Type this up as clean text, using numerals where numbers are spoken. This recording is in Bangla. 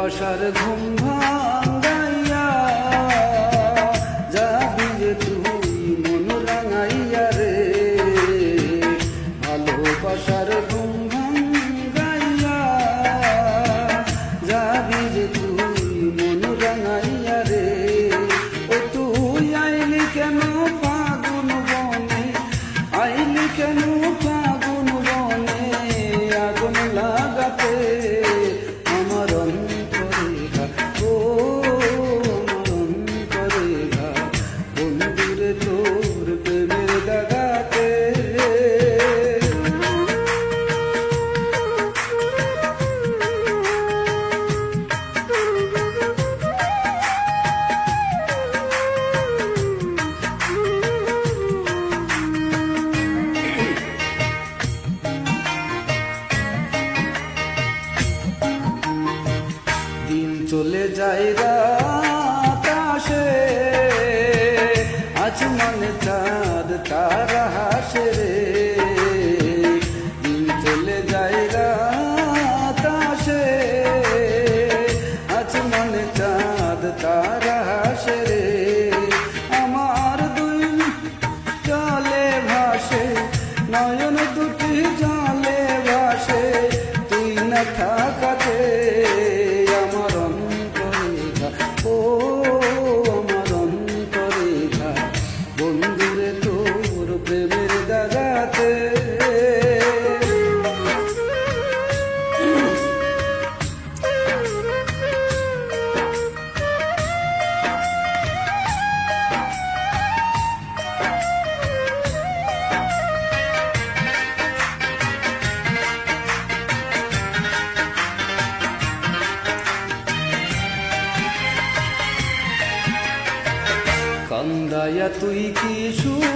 ভালোবাসার ঘুম ভাঙাইয়া যাবি যে তুই মন রাঙাইয়া রে, ভালোবাসার ঘুম ভাঙাইয়া যাবি যে তুই মন রাঙাইয়া রে। ও তুই আইলি কেন ফাগুন বনে, আইলি কেন ফাগুন বনে আগুন লাগাতে আমার অন্তরে ঘা, ও আমার অন্তরে ঘা, বন্ধুরে তোর প্রেমের দাগাতে। দিন চলে যায় রাত আসে, আজ মনে চাঁদ তারা হাসে রে। দিন চলে যায় রাত আসে, আজ মনে চাঁদ তারা হাসে রে। আমার দুই জলে ভাসে, নয়ন দুটি জলে ভাসে, তুই না থাকাতে আমার অন্তরে ঘা, ও আমার অন্তরে ঘা, বন্ধুরে তোর প্রেমের দাগাতে। কান্দায়া তুই কি সুর